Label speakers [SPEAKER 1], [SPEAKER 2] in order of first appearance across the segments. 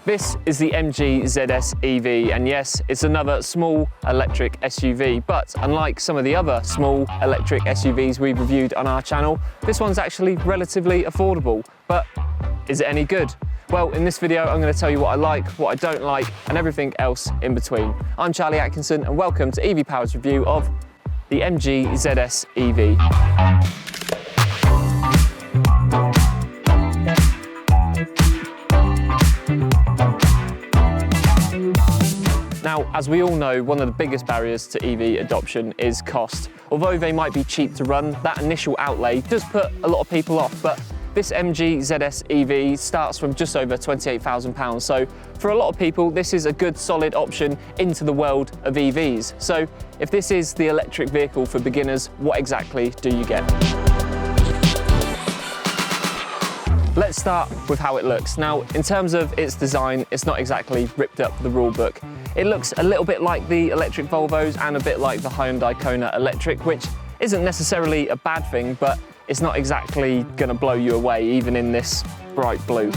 [SPEAKER 1] This is the MG ZS EV, and yes, it's another small electric SUV, but unlike some of the other small electric SUVs we've reviewed on our channel, this one's actually relatively affordable. But is it any good? Well, in this video, I'm going to tell you what I like, what I don't like, and everything else in between. I'm Charlie Atkinson, and welcome to EV Power's review of the MG ZS EV. Now, as we all know, one of the biggest barriers to EV adoption is cost. Although they might be cheap to run, that initial outlay does put a lot of people off, but this MG ZS EV starts from just over £28,000. So for a lot of people, this is a good solid option into the world of EVs. So if this is the electric vehicle for beginners, what exactly do you get? Let's start with how it looks. Now, in terms of its design, it's not exactly ripped up the rule book. It looks a little bit like the electric Volvos and a bit like the Hyundai Kona Electric, which isn't necessarily a bad thing, but it's not exactly gonna blow you away, even in this bright blue.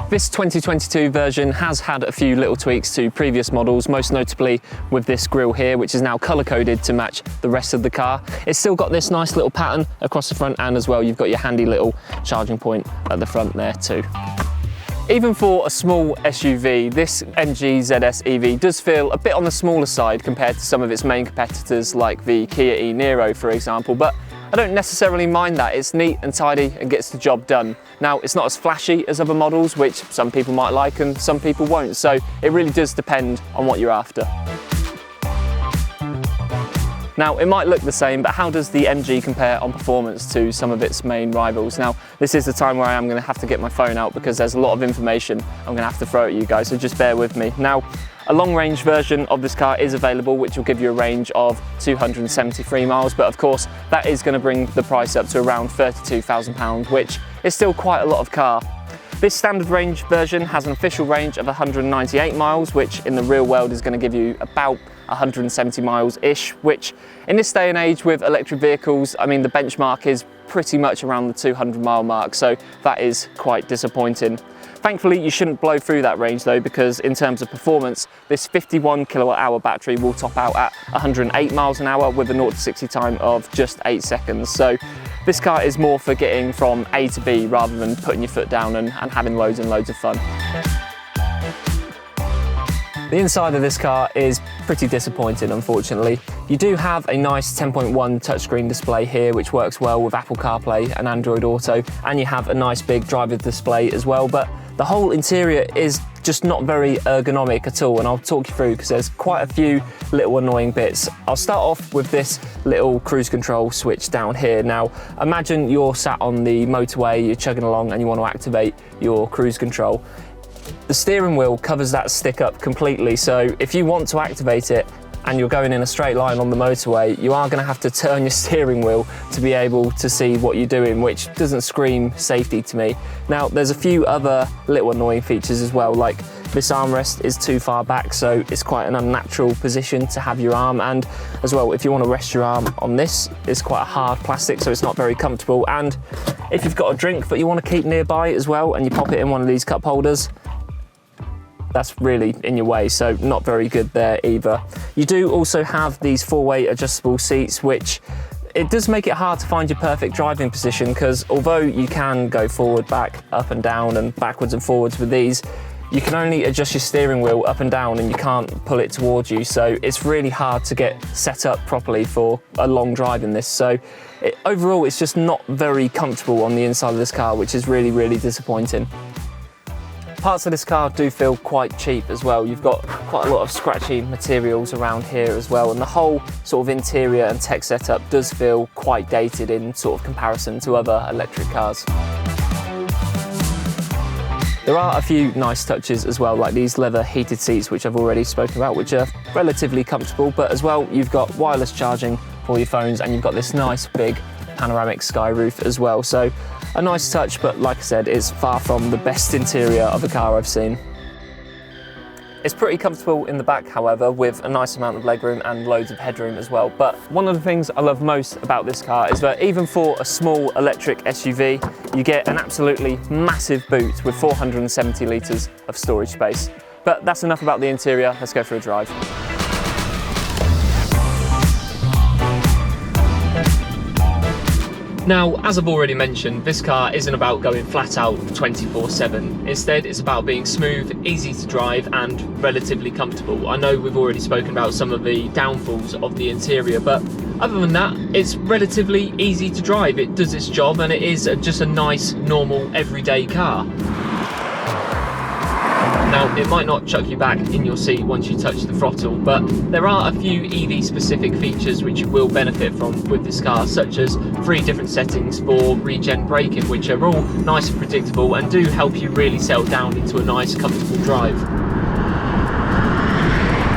[SPEAKER 1] This 2022 version has had a few little tweaks to previous models, most notably with this grille here, which is now color-coded to match the rest of the car. It's still got this nice little pattern across the front, and as well, you've got your handy little charging point at the front there too. Even for a small SUV, this MG ZS EV does feel a bit on the smaller side compared to some of its main competitors like the Kia e-Niro, for example, but I don't necessarily mind that. It's neat and tidy and gets the job done. Now, it's not as flashy as other models, which some people might like and some people won't, so it really does depend on what you're after. Now, it might look the same, but how does the MG compare on performance to some of its main rivals? Now, this is the time where I am going to have to get my phone out because there's a lot of information I'm going to have to throw at you guys, so just bear with me. Now, a long-range version of this car is available, which will give you a range of 273 miles, but of course, that is going to bring the price up to around £32,000, which is still quite a lot of car. This standard range version has an official range of 198 miles, which in the real world is going to give you about 170 miles-ish, which in this day and age with electric vehicles, I mean, the benchmark is pretty much around the 200-mile mark, so that is quite disappointing. Thankfully, you shouldn't blow through that range though, because in terms of performance, this 51 kilowatt-hour battery will top out at 108 miles an hour with a 0 to 60 time of just 8 seconds. So this car is more for getting from A to B rather than putting your foot down and having loads and loads of fun. The inside of this car is pretty disappointing, unfortunately. You do have a nice 10.1 touchscreen display here, which works well with Apple CarPlay and Android Auto, and you have a nice big driver display as well, but the whole interior is just not very ergonomic at all, and I'll talk you through because there's quite a few little annoying bits. I'll start off with this little cruise control switch down here. Now, imagine you're sat on the motorway, you're chugging along and you want to activate your cruise control. The steering wheel covers that stick up completely, so if you want to activate it and you're going in a straight line on the motorway, you are going to have to turn your steering wheel to be able to see what you're doing, which doesn't scream safety to me. Now, there's a few other little annoying features as well, like this armrest is too far back, so it's quite an unnatural position to have your arm, and as well, if you want to rest your arm on this, it's quite a hard plastic, so it's not very comfortable. And if you've got a drink that you want to keep nearby as well, and you pop it in one of these cup holders, that's really in your way, so not very good there either. You do also have these four-way adjustable seats, which it does make it hard to find your perfect driving position, because although you can go forward, back, up and down and backwards and forwards with these, you can only adjust your steering wheel up and down and you can't pull it towards you, so it's really hard to get set up properly for a long drive in this. So overall, it's just not very comfortable on the inside of this car, which is really, really disappointing. Parts of this car do feel quite cheap as well. You've got quite a lot of scratchy materials around here as well, and the whole sort of interior and tech setup does feel quite dated in sort of comparison to other electric cars. There are a few nice touches as well, like these leather heated seats, which I've already spoken about, which are relatively comfortable, but as well, you've got wireless charging for your phones, and you've got this nice big panoramic sky roof as well. So a nice touch, but like I said, it's far from the best interior of a car I've seen. It's pretty comfortable in the back, however, with a nice amount of legroom and loads of headroom as well. But one of the things I love most about this car is that even for a small electric SUV, you get an absolutely massive boot with 470 litres of storage space. But that's enough about the interior, let's go for a drive. Now, as I've already mentioned, this car isn't about going flat out 24/7. Instead, it's about being smooth, easy to drive and relatively comfortable. I know we've already spoken about some of the downfalls of the interior, but other than that, it's relatively easy to drive. It does its job and it is just a nice, normal, everyday car. Now, it might not chuck you back in your seat once you touch the throttle, but there are a few EV-specific features which you will benefit from with this car, such as 3 different settings for regen braking, which are all nice and predictable and do help you really settle down into a nice, comfortable drive.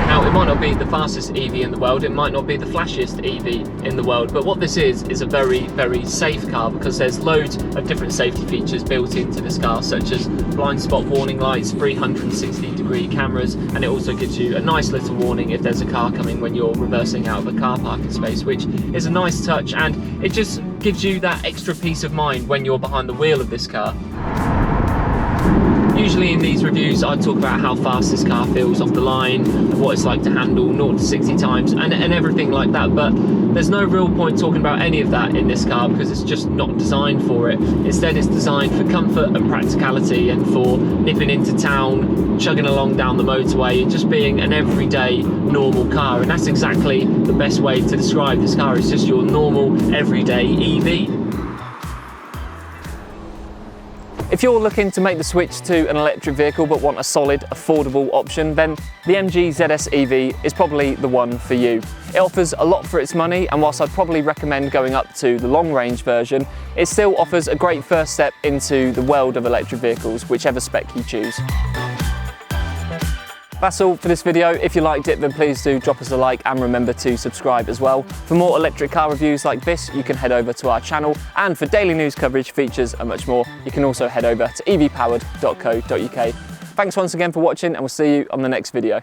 [SPEAKER 1] Now, it might not be the fastest EV in the world, it might not be the flashiest EV in the world, but what this is a very, very safe car because there's loads of different safety features built into this car, such as blind spot warning lights, 360-degree cameras, and it also gives you a nice little warning if there's a car coming when you're reversing out of a car parking space, which is a nice touch, and it just gives you that extra peace of mind when you're behind the wheel of this car. Usually in these reviews I talk about how fast this car feels off the line, what it's like to handle 0 to 60 times and everything like that, but there's no real point talking about any of that in this car because it's just not designed for it. Instead, it's designed for comfort and practicality and for nipping into town, chugging along down the motorway and just being an everyday normal car, and that's exactly the best way to describe this car. It's just your normal everyday EV. If you're looking to make the switch to an electric vehicle but want a solid, affordable option, then the MG ZS EV is probably the one for you. It offers a lot for its money, and whilst I'd probably recommend going up to the long-range version, it still offers a great first step into the world of electric vehicles, whichever spec you choose. That's all for this video. If you liked it, then please do drop us a like and remember to subscribe as well. For more electric car reviews like this, you can head over to our channel, and for daily news coverage, features and much more, you can also head over to evpowered.co.uk. Thanks once again for watching, and we'll see you on the next video.